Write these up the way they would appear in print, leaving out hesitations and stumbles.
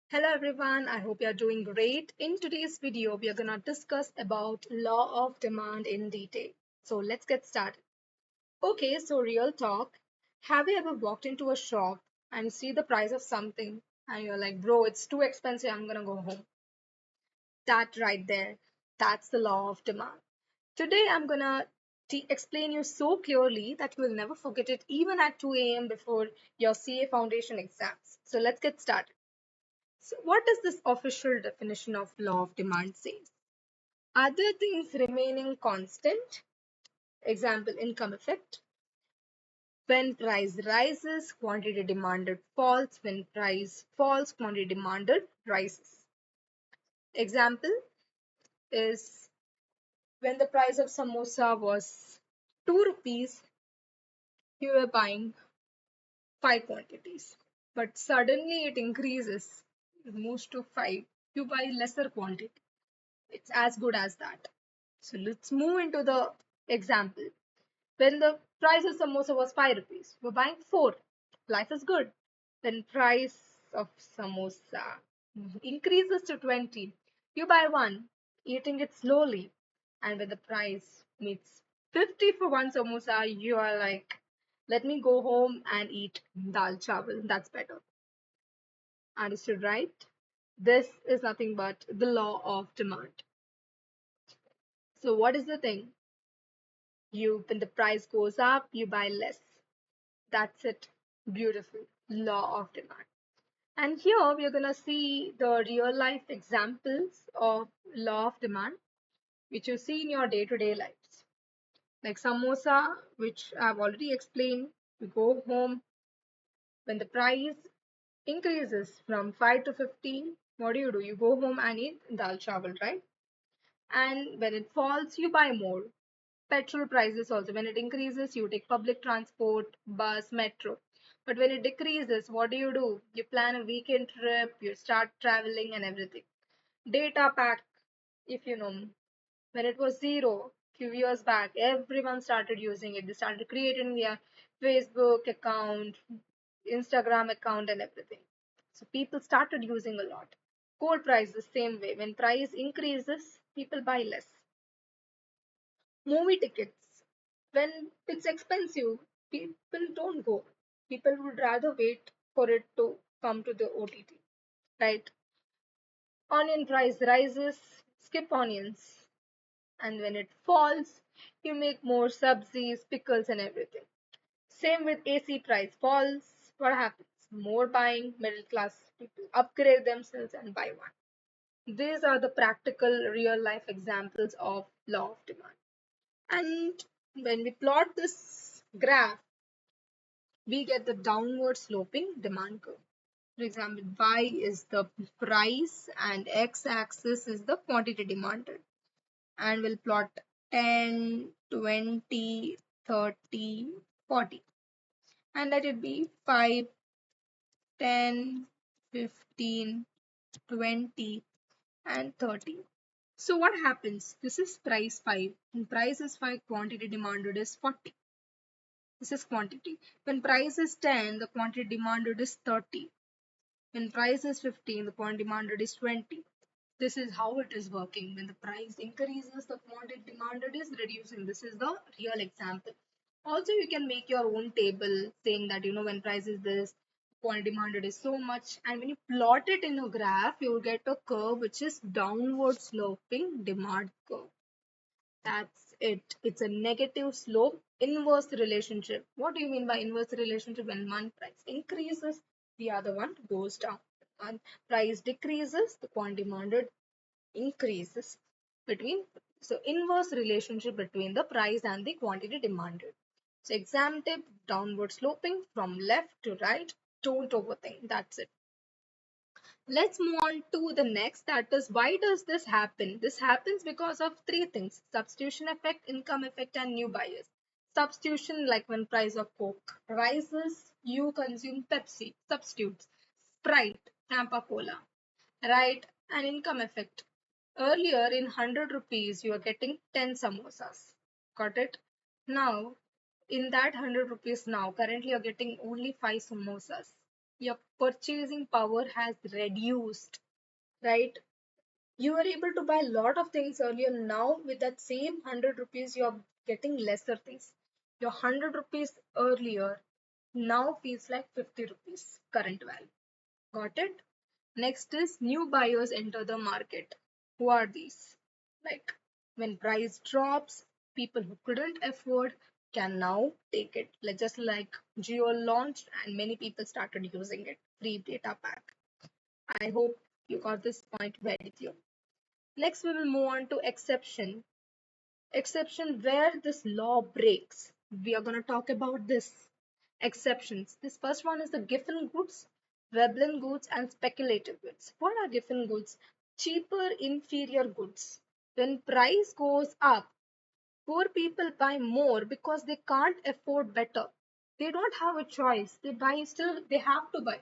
Hello everyone, I hope you are doing great. In today's video, we are going to discuss about law of demand in detail. So let's get started. Okay, so real talk. Have you ever walked into a shop and see the price of something and you're like, bro, it's too expensive, I'm going to go home. That right there, that's the law of demand. Today I'm going to explain you so clearly that you will never forget it even at 2 a.m. before your CA foundation exams. So let's get started. So, what does this official definition of law of demand say? Other things remaining constant, example, income effect. When price rises, quantity demanded falls. When price falls, quantity demanded rises. Example is when the price of samosa was 2 rupees, you were buying 5 quantities. But suddenly it increases, it moves to 5. You buy lesser quantity. It's as good as that. So let's move into the example. When the price of samosa was 5 rupees, you're buying 4. Life is good. Then price of samosa increases to 20. You buy 1, eating it slowly. And when the price meets 50 for one samosa, you are like, let me go home and eat dal chawal. That's better. Understood, right? This is nothing but the law of demand. So what is the thing? When the price goes up, you buy less. That's it. Beautiful. Law of demand. And here we're gonna see the real life examples of law of demand, which you see in your day-to-day lives. Like samosa, which I've already explained. You go home when the price increases from 5 to 15. What do? You go home and eat dal chawal, right? And when it falls, you buy more. Petrol prices also, when it increases, you take public transport, bus, metro. But when it decreases, what do? You plan a weekend trip, you start traveling and everything. Data pack, if you know, when it was zero few years back, everyone started using it. They started creating their Facebook account, Instagram account and everything. So people started using a lot. Gold price the same way. When price increases, people buy less. Movie tickets, when it's expensive, people don't go. People would rather wait for it to come to the OTT, right? Onion price rises, skip onions. And when it falls, you make more subsies, pickles, and everything. Same with AC price falls. What happens? More buying, middle class people upgrade themselves and buy one. These are the practical real life examples of law of demand. And when we plot this graph, we get the downward sloping demand curve. For example, y is the price and x-axis is the quantity demanded. And we'll plot 10, 20, 30, 40. And let it be 5, 10, 15, 20, and 30. So what happens? This is price 5. And price is 5, quantity demanded is 40. This is quantity. When price is 10, the quantity demanded is 30. When price is 15, the quantity demanded is 20. This is how it is working. When the price increases, the quantity demanded is reducing. This is the real example. Also, you can make your own table saying that, when price is this, quantity demanded is so much. And when you plot it in a graph, you will get a curve which is downward sloping demand curve. That's it. It's a negative slope inverse relationship. What do you mean by inverse relationship? When one price increases, the other one goes down. When price decreases, the quantity demanded increases between. So inverse relationship between the price and the quantity demanded. So exam tip, downward sloping from left to right. Don't overthink. That's it. Let's move on to the next, that is, why does this happen? This happens because of three things: substitution effect, income effect, and new buyers. Substitution, like when price of Coke rises, you consume Pepsi, substitutes, Sprite, Tampa Cola, right? And income effect. Earlier in 100 rupees, you are getting 10 samosas. Got it? Now, in that 100 rupees now, currently you're getting only 5 samosas. Your purchasing power has reduced, right? You were able to buy a lot of things earlier. Now, with that same 100 rupees, you're getting lesser things. Your 100 rupees earlier now feels like 50 rupees current value. Got it? Next is new buyers enter the market. Who are these? Like when price drops, people who couldn't afford can now take it. Like just like Geo launched and many people started using it. Free data pack. I hope you got this point very clear. Next, we will move on to exception. Exception where this law breaks. We are going to talk about this exceptions. This first one is the Giffen goods, Veblen goods, and speculative goods. What are Giffen goods? Cheaper, inferior goods. When price goes up, poor people buy more because they can't afford better. They don't have a choice. They buy still, they have to buy.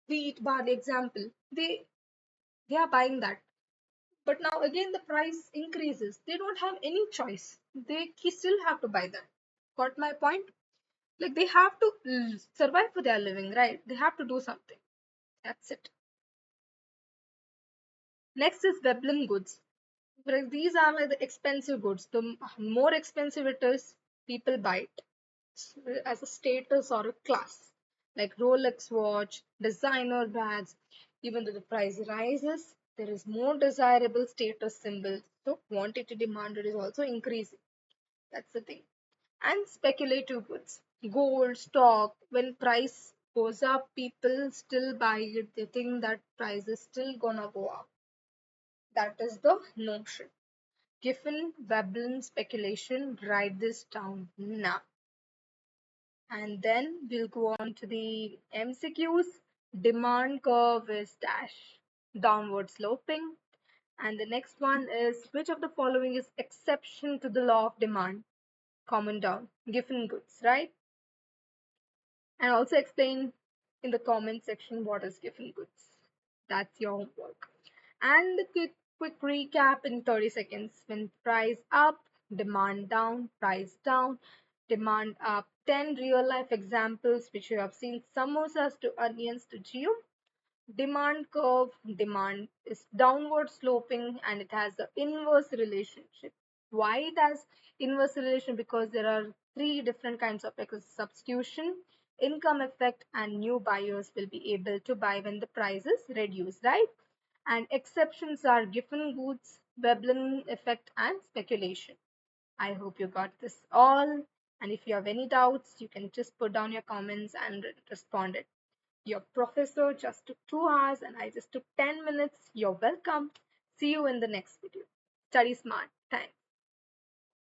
Wheat, barley example. They are buying that. But now again the price increases. They don't have any choice. They still have to buy that. Got my point? Like they have to survive for their living, right? They have to do something. That's it. Next is Veblen goods. Whereas these are like the expensive goods. The more expensive it is, people buy it as a status or a class. Like Rolex watch, designer bags. Even though the price rises, there is more desirable status symbols. So quantity demanded is also increasing. That's the thing. And speculative goods, gold, stock. When price goes up, people still buy it. They think that price is still gonna go up. That is the notion. Giffen Veblen speculation. Write this down now. And then we'll go on to the MCQs. Demand curve is dash downward sloping. And the next one is which of the following is exception to the law of demand? Comment down. Giffen goods, right? And also explain in the comment section what is Giffen goods. That's your homework. And the quick recap in 30 seconds. When price up, demand down, price down, demand up. 10 real life examples which you have seen: samosas to onions to geo. Demand curve, demand is downward sloping and it has the inverse relationship. Why it has inverse relation? Because there are three different kinds of substitution, income effect, and new buyers will be able to buy when the price is reduced, right? And exceptions are Giffen goods, Veblen effect, and speculation. I hope you got this all. And if you have any doubts, you can just put down your comments and respond it. Your professor just took 2 hours and I just took 10 minutes. You're welcome. See you in the next video. Study smart. Thanks.